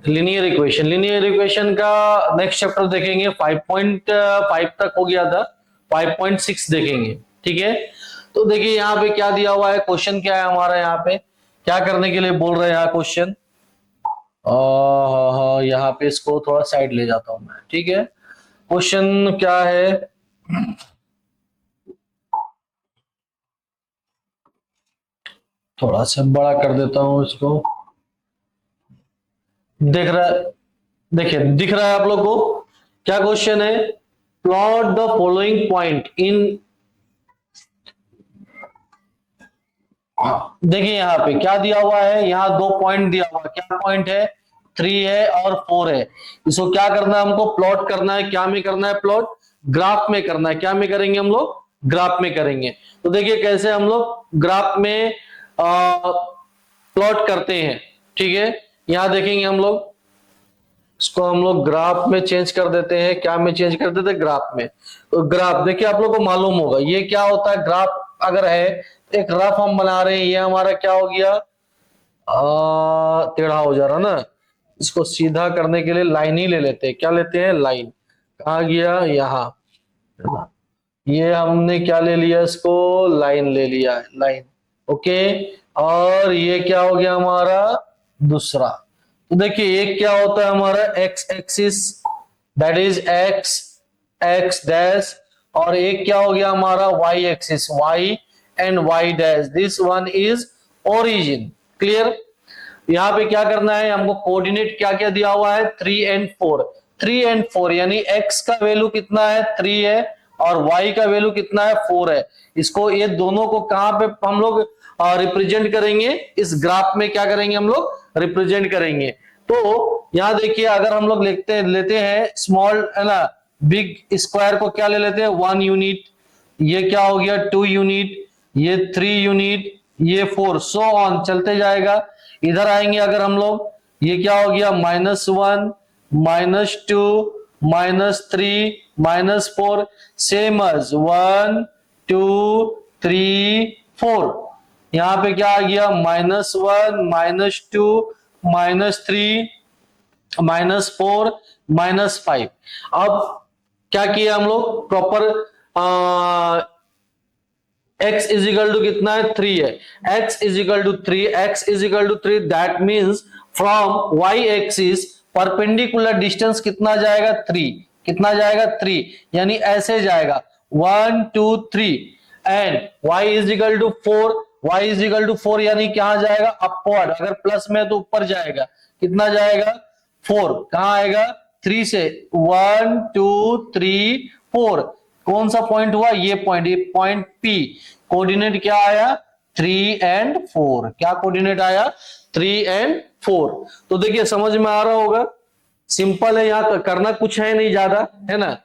Linear equation का next chapter देखेंगे, 5.5 तक हो गया था, 5.6 देखेंगे। ठीक है, तो देखिए यहाँ पे क्या दिया हुआ है, क्वेश्चन क्या है हमारा, यहाँ पे क्या करने के लिए बोल रहे हैं यहाँ क्वेश्चन। यहाँ पे इसको थोड़ा साइड ले जाता हूं मैं। ठीक है, क्वेश्चन क्या है, थोड़ा सा बड़ा कर देता हूं इसको। देख रहा है, देखिए दिख रहा है आप लोग को, क्या क्वेश्चन है, plot the following point in, देखिए यहाँ पे क्या दिया हुआ है, यहाँ दो पॉइंट दिया हुआ है, क्या पॉइंट है, 3 है और 4 है। इसको क्या करना है, हमको प्लॉट करना है, क्या में करना है प्लॉट, ग्राफ में करना है। क्या में करेंगे हम लोग, ग्राफ में करेंगे। तो देखिए कैसे हम लोग ग्राफ में प्लॉट करते हैं। ठीक है, यहां देखेंगे हम लोग, इसको हम लोग ग्राफ में चेंज कर देते हैं, क्या में चेंज कर देते हैं, ग्राफ में। तो ग्राफ देखिए आप लोग को मालूम होगा ये क्या होता है, ग्राफ अगर है तो एक ग्राफ हम बना रहे हैं, ये हमारा क्या हो गया, टेढ़ा हो जा रहा ना, इसको सीधा करने के लिए लाइन ही ले लेते हैं। क्या लेते हैं, लाइन। कहा गया, यहाँ, ये हमने क्या ले लिया, इसको लाइन ले लिया है, लाइन। ओके, और ये क्या हो गया हमारा दूसरा। तो देखिए एक क्या होता है हमारा x axis, that is x x dash, और एक क्या हो गया हमारा y axis, y and y dash, this one is origin. Clear. यहाँ पे क्या करना है हमको, कोऑर्डिनेट क्या क्या दिया हुआ है, 3 एंड 4, 3 एंड 4, यानी x का वैल्यू कितना है, 3 है, और y का वैल्यू कितना है, 4 है। इसको ये दोनों को कहां पे हम लोग रिप्रेजेंट करेंगे, इस ग्राफ में क्या करेंगे हम लोग, रिप्रेजेंट करेंगे। तो यहाँ देखिए अगर हम लोग लेते हैं स्मॉल है ना, बिग स्क्वायर को क्या ले लेते हैं, 1 यूनिट, ये क्या हो गया 2 यूनिट, ये 3 यूनिट, ये 4, सो ऑन चलते जाएगा। इधर आएंगे अगर हम लोग, ये क्या हो गया, -1 -2 -3 -4, सेम एज 1 2 3 4। यहां पे क्या आ गया, -1 -2 -3 -4 -5। अब क्या किया हम लोग, proper x is equal to कितना है, 3 है, x is equal to 3, x is equal to 3, that means from y axis perpendicular distance कितना जाएगा, 3, कितना जाएगा 3, यानी ऐसे जाएगा 1 2 3, and y is equal to 4, y is equal to 4 यानी कहां जाएगा, अपवर्ड, अगर प्लस में है तो ऊपर जाएगा, कितना जाएगा 4, कहां आएगा 3 से, 1 2 3 4, कौन सा पॉइंट हुआ, ये पॉइंट P, कोऑर्डिनेट क्या आया 3 एंड 4, क्या कोऑर्डिनेट आया 3 एंड 4। तो देखिए समझ में आ रहा होगा, सिंपल है, यहाँ करना कुछ है नहीं ज्यादा, है ना।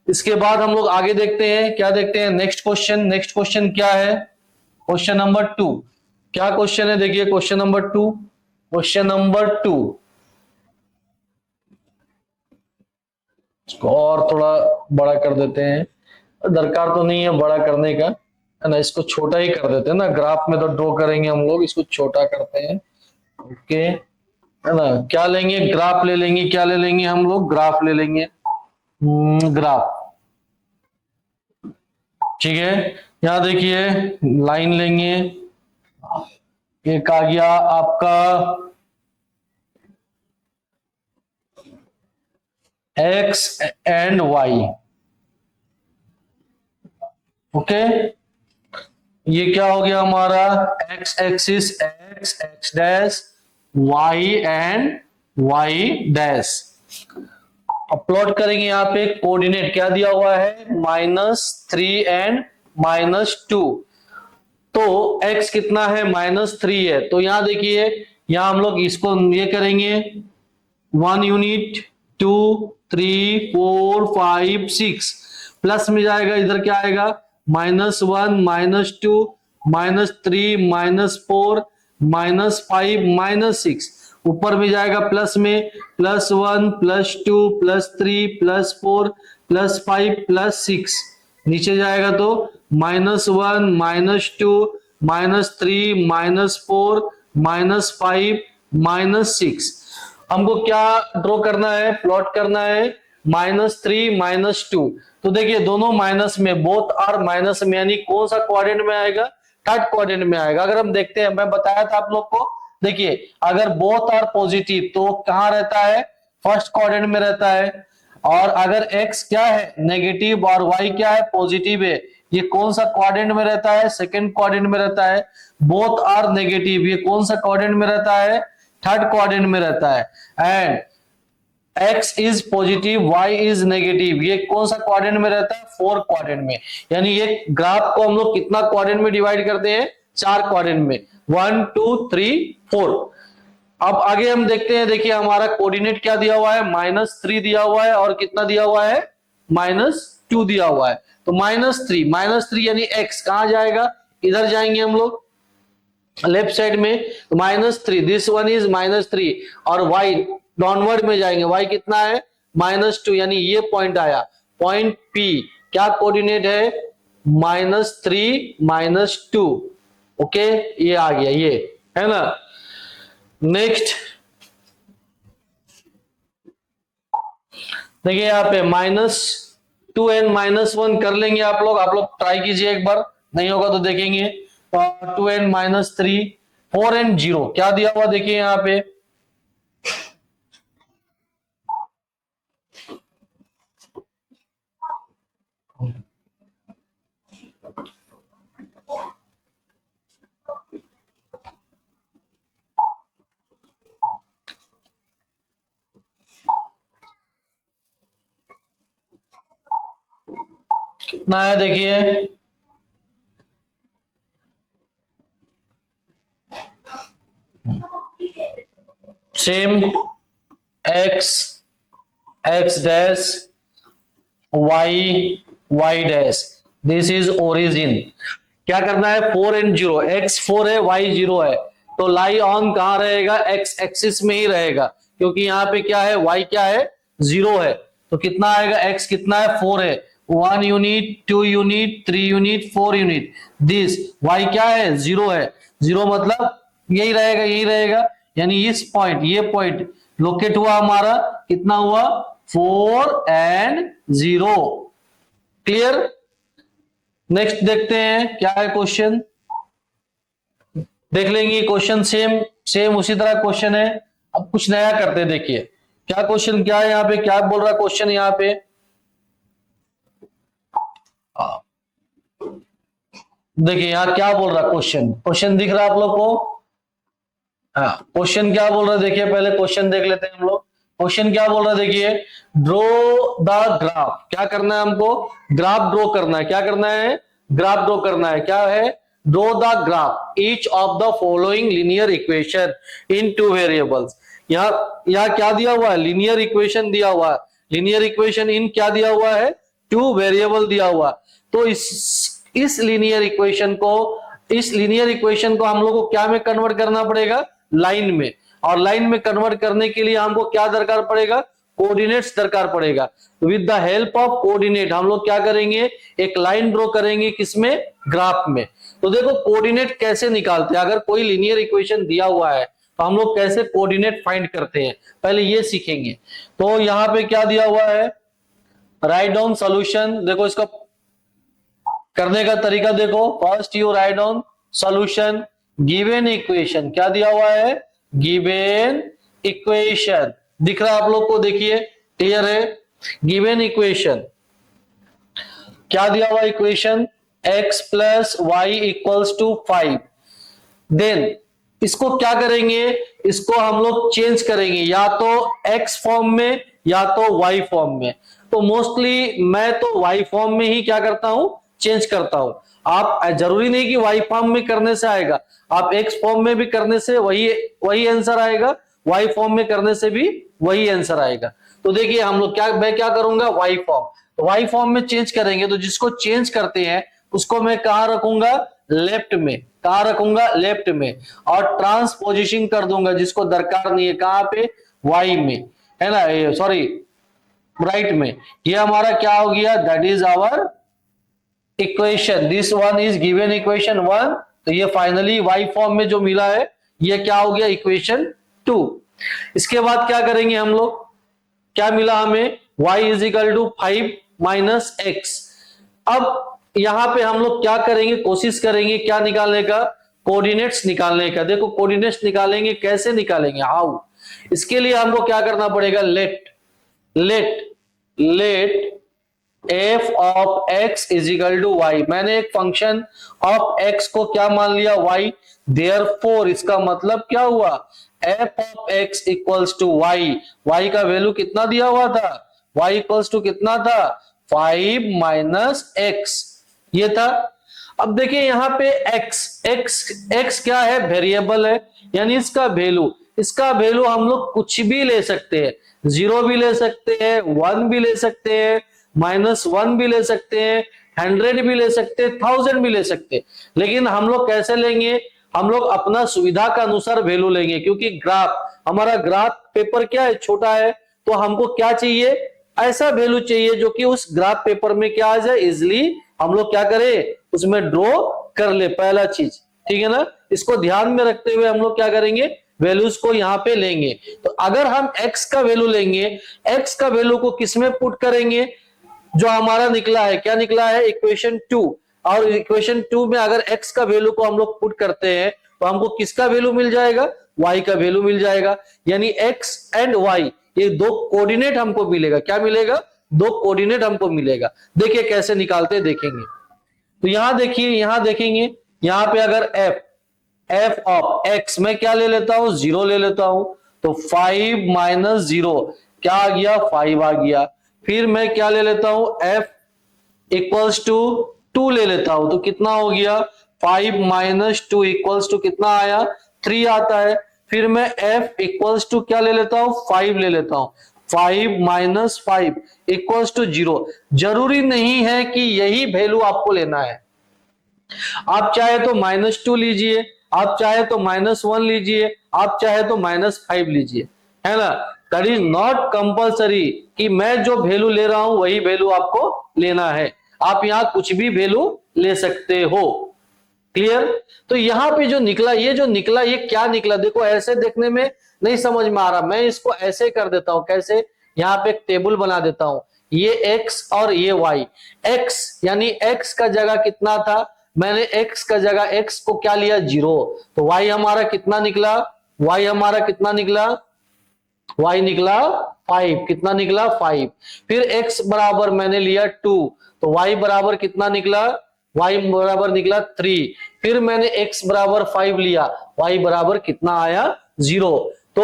इसके बाद हम लोग आगे देखते हैं, क्या देखते हैं, नेक्स्ट क्वेश्चन। नेक्स्ट क्वेश्चन क्या है, क्वेश्चन नंबर 2। क्या क्वेश्चन है, देखिए क्वेश्चन नंबर 2, क्वेश्चन नंबर 2, इसको और थोड़ा बड़ा कर देते हैं, दरकार तो नहीं है बड़ा करने का, है ना, इसको छोटा ही कर देते हैं ना, ग्राफ में तो ड्रॉ करेंगे हम लोग, इसको छोटा करते हैं। ओके, है ना, क्या लेंगे, ग्राफ ले लेंगे, क्या ले लेंगे हम लोग, ग्राफ ले लेंगे, ग्राफ। ठीक है, यहां देखिए लाइन लेंगे, एक आ गया आपका x एंड y। ओके, ये क्या हो गया हमारा, x axis x x dash, y and y dash. अब प्लॉट करेंगे, यहाँ पे कोऑर्डिनेट क्या दिया हुआ है, -3 एंड -2। तो x कितना है, -3 है, तो यहां देखिए, यहां हम लोग इसको ये करेंगे 1 यूनिट 2 3 4 5 6, प्लस में जाएगा, इधर क्या आएगा, -1 -2 -3 -4 -5 -6, ऊपर में जाएगा प्लस में, +1 +2 +3 +4 +5 +6, नीचे जाएगा तो -1 -2 -3 -4 -5 -6। हमको क्या ड्रॉ करना है, प्लॉट करना है, -3 -2। तो देखिए दोनों माइनस में, बोथ आर माइनस में, यानी कौन सा क्वाड्रेंट में आएगा, थर्ड क्वाड्रेंट में आएगा। अगर हम देखते हैं, मैं बताया था आप लोग को, देखिए अगर बोथ आर पॉजिटिव तो कहां रहता है, फर्स्ट क्वाड्रेंट में रहता है। और अगर x क्या है, नेगेटिव, और y क्या है, पॉजिटिव है, ये कौन सा क्वाड्रेंट में रहता है, सेकंड क्वाड्रेंट में रहता है। बोथ आर नेगेटिव, ये कौन सा क्वाड्रेंट में रहता है, थर्ड क्वाड्रेंट में रहता है। And x is positive, y is negative, ये कौन सा क्वाड्रेंट में रहता है, फोर्थ क्वाड्रेंट में। यानी ये ग्राफ को हम लोग कितना क्वाड्रेंट में डिवाइड करते हैं, 4 क्वाड्रेंट में, 1 2 3 4। अब आगे हम देखते हैं, देखिए हमारा कोऑर्डिनेट क्या दिया हुआ है, -3 दिया हुआ है, और कितना दिया हुआ है, -2 दिया हुआ है। तो -3 यानी x कहां जाएगा, इधर जाएंगे हम लोग लेफ्ट साइड में, -3, दिस वन इज -3, और y डाउनवर्ड में जाएंगे, y कितना है, -2, यानी ये पॉइंट आया, पॉइंट P क्या कोऑर्डिनेट है, -3 -2। ओके, ये आ गया, ये है ना। नेक्स्ट देखिए यहाँ पे -2 एंड -1 कर लेंगे आप लोग ट्राई कीजिए एक बार, नहीं होगा तो देखेंगे। 2 एंड -3, 4 एंड 0 क्या दिया हुआ देखिए यहाँ पे, कितना है देखिए, same x x dash y dash, this is origin. क्या करना है, 4 एंड 0, x 4 है, y 0 है, तो लाई ऑन कहां रहेगा, x एक्सिस में ही रहेगा, क्योंकि यहाँ पे क्या है, y क्या है, 0 है। तो कितना आएगा, x कितना है, 4 है, 1 unit, 2 unit, 3 unit, 4 unit, this y क्या है, 0 है, 0 मतलब यही रहेगा, यही रहेगा। यानी इस पॉइंट, ये पॉइंट लोकेट हुआ हमारा, कितना हुआ, 4 एंड 0। क्लियर। नेक्स्ट देखते हैं क्या है क्वेश्चन, देख लेंगे क्वेश्चन, सेम सेम उसी तरह क्वेश्चन है। अब कुछ नया करते हैं, देखिए क्या क्वेश्चन, क्या है यहाँ पे, क्या बोल रहा है क्वेश्चन यहाँ पे, देखिए यहाँ क्या बोल रहा है क्वेश्चन, क्वेश्चन दिख रहा है आप लोग को, हाँ क्वेश्चन क्या बोल रहा है, देखिए पहले क्वेश्चन देख लेते हैं हम लोग। क्वेश्चन क्या बोल रहा है देखिए, ड्रॉ द ग्राफ, क्या करना है हमको, ग्राफ ड्रॉ करना है, क्या करना है, ग्राफ ड्रॉ करना है, क्या है, draw the graph each of the following linear equation in 2 variables. यहाँ क्या दिया हुआ है, लीनियर इक्वेशन दिया हुआ है, लीनियर इक्वेशन इन क्या दिया हुआ है, 2 वेरिएबल दिया हुआ। तो इस लीनियर इक्वेशन को, इस लीनियर इक्वेशन को हम लोग को क्या में कन्वर्ट करना पड़ेगा, लाइन में। और लाइन में कन्वर्ट करने के लिए हमको क्या दरकार पड़ेगा, कोऑर्डिनेट्स दरकार पड़ेगा। With the help of coordinate हम लोग क्या करेंगे, एक लाइन ड्रॉ करेंगे, किसमें, ग्राफ में। तो देखो कोऑर्डिनेट कैसे निकालते हैं, अगर कोई लीनियर इक्वेशन दिया हुआ है तो हम लोग कैसे कोऑर्डिनेट फाइंड करते हैं, पहले ये सीखेंगे। तो यहाँ पे क्या दिया हुआ है, राइट डाउन सॉल्यूशन, देखो इसका करने का तरीका देखो, first you write down solution, given equation, क्या दिया हुआ है, गिवन इक्वेशन, दिख रहा है आप लोग को, देखिए क्लियर है, गिवन इक्वेशन क्या दिया हुआ, equation x plus y equals to 5। Then इसको क्या करेंगे, इसको हम लोग चेंज करेंगे, या तो x फॉर्म में या तो y फॉर्म में। तो मोस्टली मैं तो y फॉर्म में ही क्या करता हूं, चेंज करता हूं। आप जरूरी नहीं कि y फॉर्म में करने से आएगा, आप x फॉर्म में भी करने से वही आंसर आएगा, y फॉर्म में करने से भी वही आंसर आएगा। तो देखिए हम लोग क्या, मैं क्या करूंगा, y फॉर्म, तो y फॉर्म में चेंज करेंगे, तो जिसको चेंज करते हैं उसको मैं कहां रखूंगा, लेफ्ट में, कहां रखूंगा, लेफ्ट में, और ट्रांसपोजिशन कर दूंगा जिसको दरकार नहीं है, कहां पे, y में, है ना, सॉरी राइट में। ये हमारा क्या हो गया, that is our equation, this one is given equation 1। तो ये फाइनली y फॉर्म में जो मिला है, ये क्या हो गया, इक्वेशन 2। इसके बाद क्या करेंगे हम लोग, क्या मिला हमें, y is equal to 5 minus x. अब यहां पे हम लोग क्या करेंगे, कोशिश करेंगे क्या निकालने का, कोऑर्डिनेट्स निकालने का। देखो कोऑर्डिनेट्स निकालेंगे, कैसे निकालेंगे, हाउ, इसके लिए हमको क्या करना पड़ेगा, let let let f of x is equal to y. मैंने एक फंक्शन ऑफ एक्स को क्या मान लिया, वाई। देयरफॉर इसका मतलब क्या हुआ, f of x equals to y. Y का वैल्यू कितना दिया हुआ था, वाई इक्वल्स टू कितना था, 5 माइनस एक्स, ये था। अब देखिए यहाँ पे एक्स एक्स एक्स क्या है, वेरिएबल है, यानी इसका वैल्यू हम लोग कुछ भी ले सकते हैं, 0 भी ले सकते हैं, 1 भी ले सकते हैं, -1 भी ले सकते हैं, 100 भी ले सकते हैं, 1000 भी ले सकते हैं। लेकिन हम लोग कैसे लेंगे, हम लोग अपना सुविधा का अनुसार वैल्यू लेंगे, क्योंकि हमारा ग्राफ पेपर क्या है, छोटा है, तो हमको क्या चाहिए, ऐसा वैल्यू चाहिए जो कि उस ग्राफ पेपर में क्या आ जाए, इजिली हम लोग क्या करें, उसमें ड्रॉ कर ले, पहला चीज, ठीक है ना। इसको ध्यान में रखते हुए हम लोग क्या करेंगे, वैल्यूज को यहाँ पे लेंगे। तो अगर हम x का वैल्यू लेंगे, x का वैल्यू को किसमें पुट करेंगे, जो हमारा निकला है, क्या निकला है, इक्वेशन 2। और इक्वेशन 2 में अगर x का वैल्यू को हम लोग पुट करते हैं तो हमको किसका वैल्यू मिल जाएगा, y का वैल्यू मिल जाएगा। यानी x एंड y, ये दो कोऑर्डिनेट हमको मिलेगा, क्या मिलेगा, दो कोऑर्डिनेट हमको मिलेगा। देखिए कैसे निकालते देखेंगे। तो यहां देखिए, यहां देखेंगे, यहां पे अगर एफ ऑफ एक्स में क्या ले लेता हूं, 0 ले लेता हूं, तो 5 माइनस 0 क्या आ गया, 5 आ गया। फिर मैं क्या ले लेता हूं, एफ इक्वल्स टू 2 ले लेता हूं, तो कितना हो गया, 5 माइनस 2 इक्वल्स टू कितना आया, 3 आता है। फिर मैं एफ इक्वल्स टू क्या ले लेता हूं, 5 ले लेता हूं, 5 माइनस 5 इक्वल्स टू 0। जरूरी नहीं है कि यही वैल्यू आपको लेना है, आप चाहे तो -2 लीजिए, आप चाहे तो -1 लीजिए, आप चाहे तो -5 लीजिए, है ना। दैट इज नॉट कंपल्सरी कि मैं जो वैल्यू ले रहा हूं वही वैल्यू आपको लेना है, आप यहां कुछ भी वैल्यू ले सकते हो। क्लियर। तो यहां पे जो निकला, ये क्या निकला, देखो ऐसे देखने में नहीं समझ में आ रहा, मैं इसको ऐसे कर देता हूं, कैसे, यहां पे एक टेबल बना देता हूं, ये x और ये y। x यानी x का जगह कितना था, मैंने x का जगह x को क्या लिया, 0, तो y हमारा कितना निकला, y हमारा कितना निकला, y निकला 5, कितना निकला 5। फिर x बराबर मैंने लिया 2, तो y बराबर कितना निकला, y बराबर निकला 3। फिर मैंने x बराबर 5 लिया, y बराबर कितना आया, 0। तो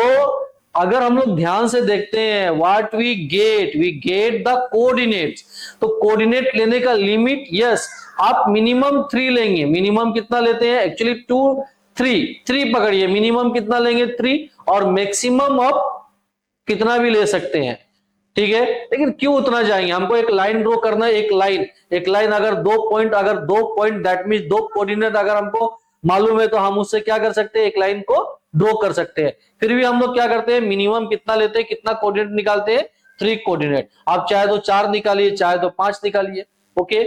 अगर हम लोग ध्यान से देखते हैं, what we get the coordinates. तो कोऑर्डिनेट लेने का लिमिट, यस, आप मिनिमम 3 लेंगे। मिनिमम कितना लेते हैं, एक्चुअली 2 3 पकड़िए, मिनिमम कितना लेंगे 3, और मैक्सिमम आप कितना भी ले सकते हैं, ठीक है। लेकिन क्यों उतना जाएंगे, हमको एक लाइन ड्रॉ करना है, एक लाइन अगर 2 पॉइंट दैट मीन 2 कोऑर्डिनेट अगर हमको मालूम है तो हम उससे क्या कर सकते हैं, एक लाइन को ड्रॉ कर सकते हैं। फिर भी हम लोग क्या करते हैं, मिनिमम कितना लेते हैं, कितना कोऑर्डिनेट निकालते हैं, 3 कोऑर्डिनेट। आप चाहे तो 4 निकालिए, चाहे तो 5 निकालिए, ओके।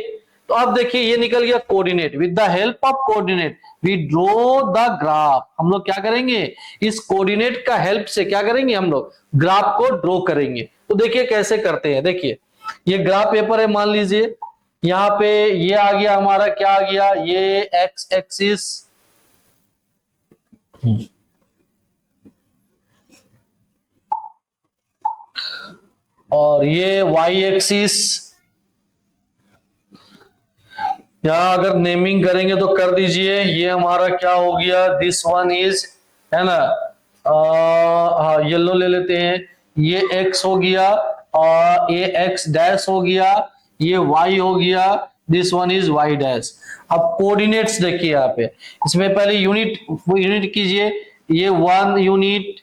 तो अब देखिए ये निकल गया coordinate. With the help of coordinate we draw the graph. हम लोग क्या करेंगे, इस कोऑर्डिनेट का हेल्प से क्या करेंगे, हम लोग ग्राफ को ड्रॉ करेंगे। तो देखिए कैसे करते हैं, देखिए ये ग्राफ पेपर है, मान लीजिए यहाँ पे ये आ गया हमारा, क्या आ गया, ये एक्स एक्सिस, और ये वाई एक्सिस। यहां अगर नेमिंग करेंगे तो कर दीजिए, ये हमारा क्या हो गया, दिस वन इज, है ना, हाँ येलो ले लेते हैं, ये x हो गया, और ये x डैश हो गया, ये y हो गया, this one is y dash. अब कोऑर्डिनेट्स देखिए यहाँ पे, इसमें पहले यूनिट कीजिए, ये 1 यूनिट,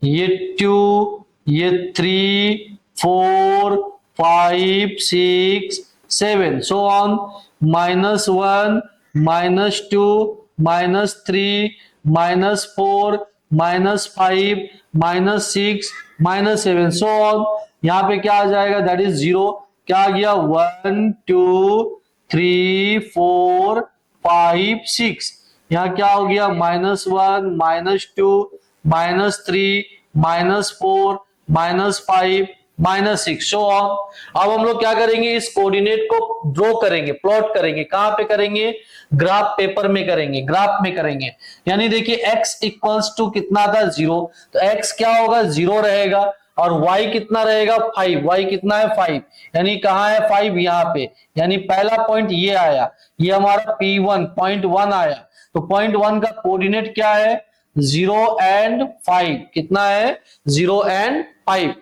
ये 2, ये 3, 4, 5, 6, 7, सो ऑन, -1, -2, -3, -4, -5, -6, -7, सो ऑन। यहाँ पे क्या आ जाएगा, दैट इज 0। क्या आ गया, 1 2 3 4 5 6। यहाँ क्या हो गया, -1, -2, -3, -4, -5, -6 सो ऑन। अब हम लोग क्या करेंगे, इस कोऑर्डिनेट को ड्रॉ करेंगे, प्लॉट करेंगे। कहां पे करेंगे, ग्राफ पेपर में करेंगे, ग्राफ में करेंगे। यानी देखिए x इक्वल्स टू कितना था 0, तो x क्या होगा 0 रहेगा, और y कितना रहेगा 5, y कितना है 5, यानी कहां है 5 यहाँ पे, यानी पहला पॉइंट ये आया, ये हमारा P1 पॉइंट 1 आया। तो पॉइंट 1 का कोऑर्डिनेट क्या है 0 एंड 5, कितना है 0 एंड 5।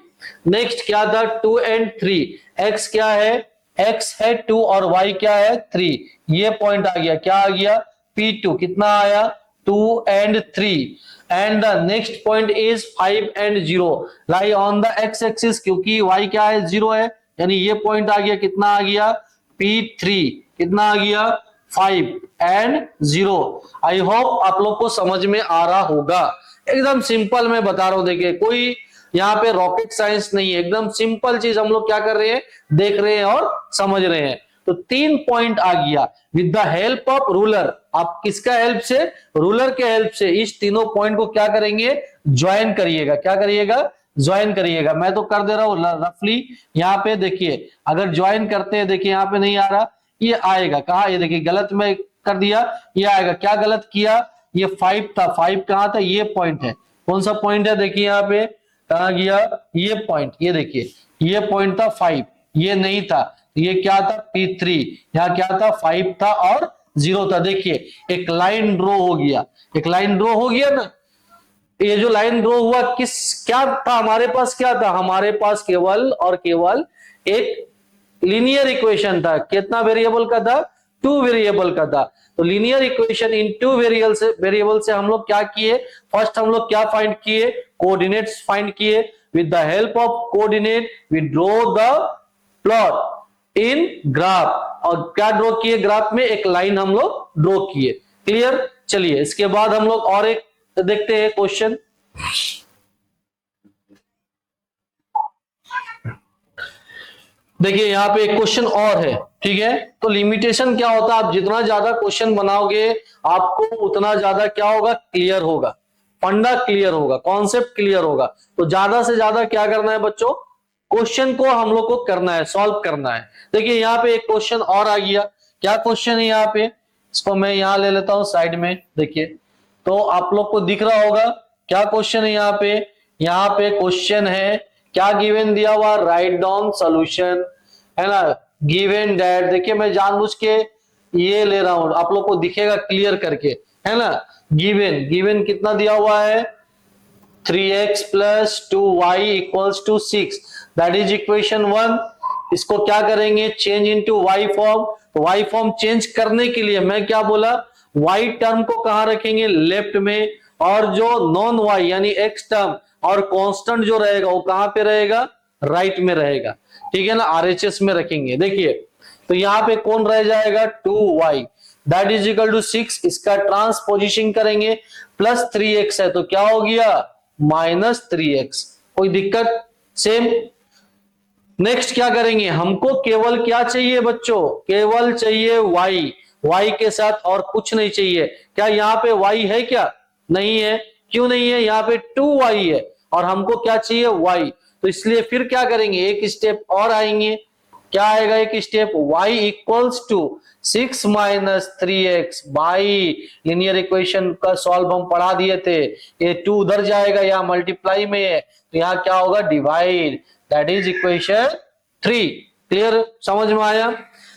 नेक्स्ट क्या था 2 एंड 3, x क्या है, x है 2 और y क्या है 3, ये पॉइंट आ गया, क्या आ गया P2, कितना आया 2 and 3। And the next point is 5 and 0 lie on the x axis, क्योंकि y क्या है 0 है, यानी ये पॉइंट आ गया, कितना आ गया P3, कितना आ गया 5 एंड 0। आई होप आप लोग को समझ में आ रहा होगा। एकदम सिंपल मैं बता रहा हूं, देखिए कोई यहाँ पे रॉकेट साइंस नहीं है, एकदम सिंपल चीज हम लोग क्या कर रहे हैं, देख रहे हैं और समझ रहे हैं। तो 3 पॉइंट आ गया with the help of ruler. आप किसका हेल्प से, रूलर के हेल्प से इस तीनों पॉइंट को क्या करेंगे, ज्वाइन करिएगा। क्या करिएगा, ज्वाइन करिएगा। मैं तो कर दे रहा हूं रफली, यहाँ पे देखिए अगर ज्वाइन करते हैं, देखिए यहाँ पे नहीं आ रहा, ये आएगा कहा, ये देखिए गलत में कर दिया, ये आएगा, क्या गलत किया, ये 5 था, 5 कहां था, ये पॉइंट है, कौन सा पॉइंट है, देखिए यहाँ पे कहा गया, ये पॉइंट, ये देखिए ये पॉइंट था 5, ये नहीं था, ये क्या था P3, यहाँ क्या था 5 था और 0 था। देखिए एक लाइन ड्रॉ हो गया, एक लाइन ड्रॉ हो गया ना। ये जो लाइन ड्रॉ हुआ किस, क्या था हमारे पास, क्या था हमारे पास, केवल और केवल एक लीनियर इक्वेशन था। कितना वेरिएबल का था, 2 वेरिएबल का था। तो लीनियर इक्वेशन इन 2 वेरिएबल से हम लोग क्या किए, फर्स्ट हम लोग क्या फाइंड किए, कोऑर्डिनेट्स फाइंड किए। With the help of coordinate we draw the plot in graph, और क्या ड्रॉ किए, ग्राफ में एक लाइन हम लोग ड्रॉ किए। क्लियर, चलिए इसके बाद हम लोग और एक देखते हैं क्वेश्चन। देखिए यहाँ पे एक क्वेश्चन और है, ठीक है। तो लिमिटेशन क्या होता है, आप जितना ज्यादा क्वेश्चन बनाओगे आपको उतना ज्यादा क्या होगा, क्लियर होगा, फंडा क्लियर होगा, कॉन्सेप्ट क्लियर होगा। तो ज्यादा से ज्यादा क्या करना है बच्चों, क्वेश्चन को हम लोग को करना है, सॉल्व करना है। देखिए यहाँ पे एक क्वेश्चन और आ गया, क्या क्वेश्चन है यहाँ पे, इसको मैं यहाँ ले लेता हूं साइड में। देखिए तो आप लोग को दिख रहा होगा क्या क्वेश्चन है यहाँ पे, यहाँ पे क्वेश्चन है, क्या गिवन दिया हुआ, राइट डाउन सॉल्यूशन, है ना, गिवन दैट। देखिए मैं जानबूझ के ये ले रहा हूं, आप लोग को दिखेगा क्लियर करके, है ना। गिवन, गिवन कितना दिया हुआ है 3x plus 2y equals to 6, that is equation 1। इसको क्या करेंगे, चेंज इनटू y फॉर्म। तो y फॉर्म चेंज करने के लिए मैं क्या बोला, y टर्म को कहां रखेंगे, लेफ्ट में, और जो नॉन y यानी x टर्म और कांस्टेंट जो रहेगा वो कहां पे रहेगा, राइट में रहेगा, ठीक है ना, RHS में रखेंगे। देखिए तो यहाँ पे कौन रह जाएगा 2y, that is equal to 6, इसका ट्रांसपोजिशन करेंगे, प्लस 3x है तो क्या हो गया -3x। कोई दिक्कत, सेम। नेक्स्ट क्या करेंगे, हमको केवल क्या चाहिए बच्चों, केवल चाहिए y, y के साथ और कुछ नहीं चाहिए। क्या यहाँ पे y है, क्या नहीं है, क्यों नहीं है, यहाँ पे 2y है और हमको क्या चाहिए y। तो इसलिए फिर क्या करेंगे, एक स्टेप और आएंगे, क्या आएगा एक step, y equals to 6 minus 3x। भाई लीनियर इक्वेशन का सॉल्व हम पढ़ा दिए थे, ये 2 उधर जाएगा, यहाँ मल्टीप्लाई में है तो यहाँ क्या होगा divide, that is equation 3। Clear, समझ में आया।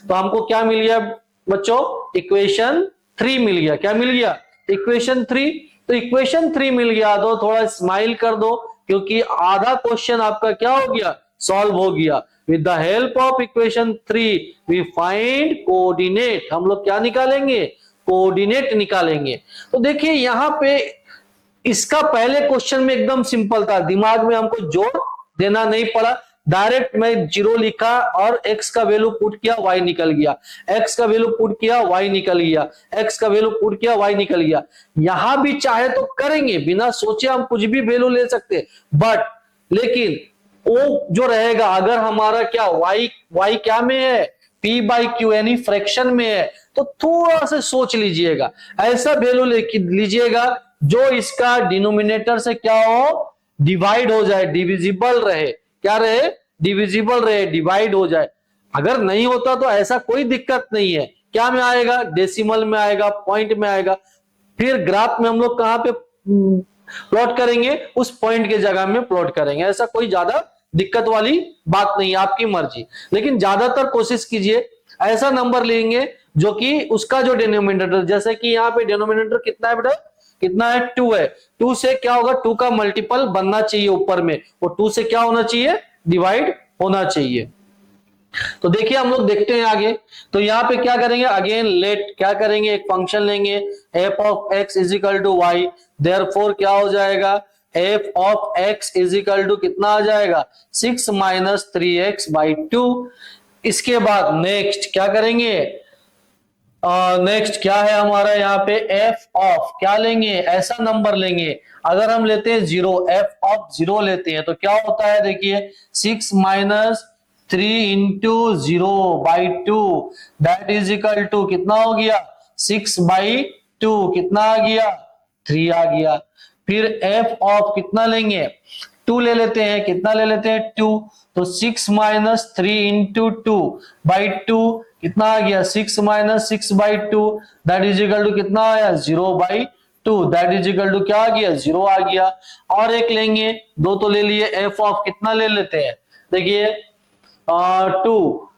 तो हमको क्या मिल गया बच्चों, इक्वेशन 3 मिल गया। क्या मिल गया, इक्वेशन 3। तो इक्वेशन 3 मिल गया तो थोड़ा स्माइल कर दो, क्योंकि आधा क्वेश्चन आपका क्या हो गया, सॉल्व हो गया। With the help of equation 3 we find coordinate. हम लोग क्या निकालेंगे, कोऑर्डिनेट निकालेंगे। तो देखिए यहाँ पे इसका पहले क्वेश्चन में एकदम सिंपल था, दिमाग में हमको जोर देना नहीं पड़ा, डायरेक्ट मैं 0 लिखा और x का वैल्यू पुट किया, y निकल गया, x का वैल्यू पुट किया, y निकल गया, x का वैल्यू पुट किया, y निकल गया। यहां भी चाहे तो करेंगे, बिना सोचे हम कुछ भी वैल्यू ले सकते, बट लेकिन वो जो रहेगा, अगर हमारा क्या y क्या में है, p/q यानी फ्रैक्शन में है, तो थोड़ा सा सोच लीजिएगा, ऐसा वैल्यू लीजिएगा जो इसका डिनोमिनेटर से क्या हो, डिवाइड हो जाए, डिविजिबल रहे, क्या रहे, डिविजिबल रहे, डिवाइड हो जाए। अगर नहीं होता तो ऐसा कोई दिक्कत नहीं है, क्या में आएगा, डेसिमल में आएगा, पॉइंट में आएगा। फिर ग्राफ में हम लोग कहां पे प्लॉट करेंगे, उस पॉइंट के जगह में प्लॉट करेंगे। ऐसा कोई ज्यादा दिक्कत वाली बात नहीं, आपकी मर्जी। लेकिन ज्यादातर कोशिश कीजिए ऐसा नंबर लेंगे जो कि उसका जो डिनोमिनेटर, जैसे कि यहाँ पे डिनोमिनेटर कितना है बेटा, कितना है, 2 है। 2 से क्या होगा, 2 का मल्टीपल बनना चाहिए ऊपर में, और 2 से क्या होना चाहिए, डिवाइड होना चाहिए। तो देखिए हम लोग देखते हैं आगे। तो यहाँ पे क्या करेंगे, अगेन लेट, क्या करेंगे, एक फंक्शन लेंगे f of x is equal to y, therefore क्या हो जाएगा, f of x is equal to कितना आ जाएगा, 6 माइनस 3x/2। इसके बाद नेक्स्ट क्या करेंगे, नेक्स्ट क्या है हमारा यहाँ पे, एफ ऑफ क्या लेंगे, ऐसा नंबर लेंगे। अगर हम लेते हैं 0, एफ ऑफ 0 लेते हैं तो क्या होता है, देखिए 6 minus 3 into 0/2 that is equal to कितना हो गया, 6/2, कितना आ गया, 3 आ गया। फिर एफ ऑफ कितना लेंगे, 2 ले लेते हैं, कितना ले लेते हैं, 2। तो 6 माइनस 3 इंटू 2/2 कितना आ गया, 6 minus 6/2 that is equal to कितना आया, 0/2 दैट इज इक्वल टू क्या आ गया, 0 आ गया। और एक लेंगे, 2 तो ले लिए, एफ ऑफ कितना ले लेते हैं, देखिए 2,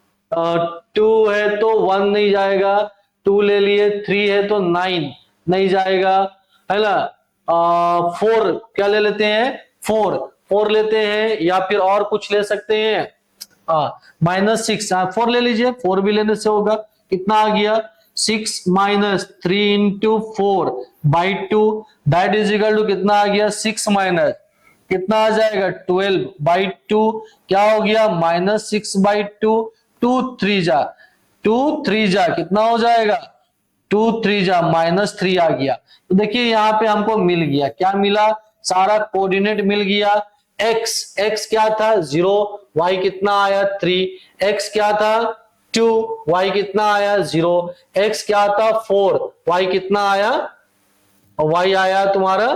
2 है तो 1 नहीं जाएगा, 2 ले लिए, 3 है तो 9 नहीं जाएगा, है ना। 4 क्या ले लेते हैं, 4 लेते हैं, या फिर और कुछ ले सकते हैं, -6, 4 ले लीजिए, 4 भी लेने से होगा, कितना आ गया, 6 minus 3 into 4/2 that is equal to कितना आ गया, 6 माइनस कितना आ जाएगा, 12/2 क्या हो गया, -6/2, 2 3 जा कितना हो जाएगा, 2 3 जा -3 आ गया। तो देखिए यहाँ पे हमको मिल गया, क्या मिला, सारा कोऑर्डिनेट मिल गया। x क्या था 0, y कितना आया 3, x क्या था 2, y कितना आया 0, x क्या था 4, y कितना आया, y आया तुम्हारा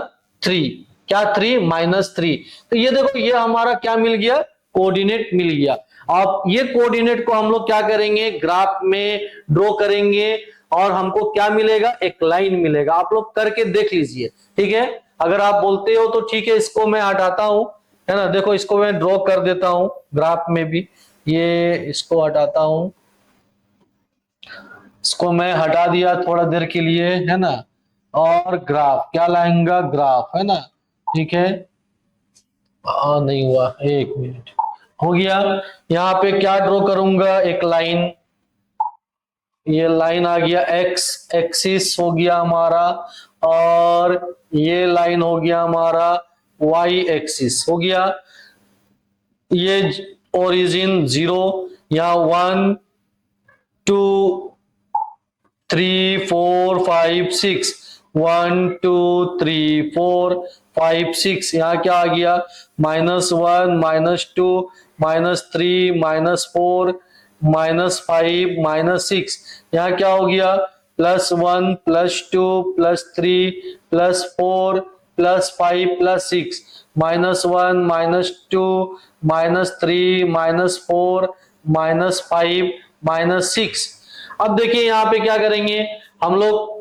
3, क्या 3 -3। तो ये देखो ये हमारा क्या मिल गया, कोऑर्डिनेट मिल गया। अब ये कोऑर्डिनेट को हम लोग क्या करेंगे, ग्राफ में ड्रॉ करेंगे और हमको क्या मिलेगा, एक लाइन मिलेगा। आप लोग करके देख लीजिए, ठीक है। अगर आप बोलते हो तो ठीक है, इसको मैं हटाता हूं, है ना। देखो इसको मैं ड्रॉ कर देता हूं ग्राफ में भी, ये इसको हटाता हूं, इसको मैं हटा दिया थोड़ा देर के लिए, है ना। और ग्राफ क्या लाएंगा, ग्राफ, है ना, ठीक है। नहीं हुआ, 1 मिनट, हो गया। यहाँ पे क्या ड्रॉ करूंगा, एक लाइन, ये लाइन आ गया, एक्स एक्सिस हो गया हमारा, और ये लाइन हो गया हमारा वाई एक्सिस हो गया। ये ओरिजिन 0, या 1 2 3 4 5 6, 1 2 3 4 5 6, यहाँ क्या आ गया, -1 -2 -3 -4 -5 -6, यहाँ क्या हो गया, +1 +2 +3 +4 +5 +6, -1 -2 -3 -4 -5 -6। अब देखिए यहाँ पे क्या करेंगे हम लोग,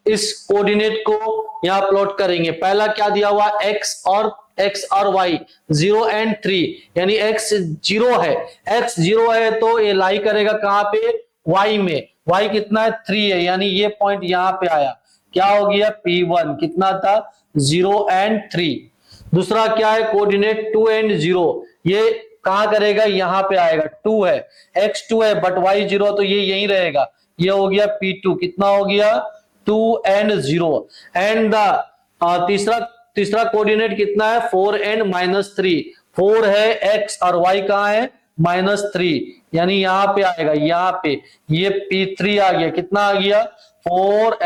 इस कोऑर्डिनेट को यहाँ प्लॉट करेंगे। पहला क्या दिया हुआ, x और y 0 और 3, यानी x 0 है, x 0 है तो ये लाई करेगा कहां पे, y में, y कितना है 3 है, यानी ये पॉइंट यहाँ पे आया, क्या हो गया P1, कितना था 0 और 3। दूसरा क्या है, कोऑर्डिनेट 2 और 0, ये कहां करेगा, यहाँ पे आएगा, 2 है, x 2 है बट y 0, तो ये यहीं रहेगा, ये हो गया P2, कितना हो गया 2 और 0। एंड द तीसरा कोऑर्डिनेट कितना है, 4 और -3, 4 है x और y कहां है -3, यानी यहाँ पे आएगा, यहाँ पे ये P3 आ गया, कितना आ गया 4 और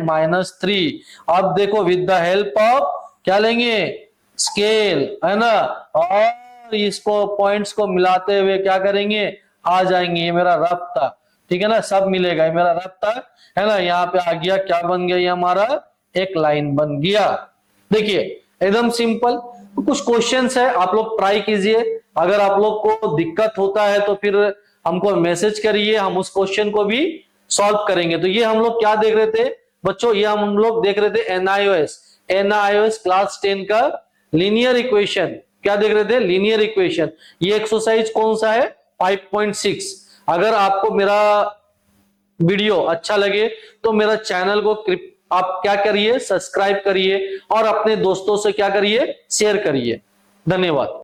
-3। अब देखो विद द हेल्प ऑफ क्या लेंगे, स्केल, है ना, और इसको पॉइंट्स को मिलाते हुए क्या करेंगे, आ जाएंगे। ये मेरा रफ था, ठीक है ना, सब मिलेगा, ये मेरा रफ था, है ना। यहाँ पे आ गया, क्या बन गया, ये हमारा एक लाइन बन गया। देखिए एकदम सिंपल। कुछ क्वेश्चंस है, आप लोग ट्राई कीजिए। अगर आप लोग को दिक्कत होता है तो फिर हमको मैसेज करिए, हम उस क्वेश्चन को भी सॉल्व करेंगे। तो ये हम लोग क्या देख रहे थे बच्चों, ये हम लोग देख रहे थे एनआईओएस क्लास 10 का लीनियर इक्वेशन। क्या देख रहे थे? Linear equation. ये एक्सरसाइज कौन सा है? 5.6। अगर आपको मेरा वीडियो अच्छा लगे तो मेरा चैनल को आप क्या करिए? सब्सक्राइब करिए और अपने दोस्तों से क्या करिए? शेयर करिए। धन्यवाद।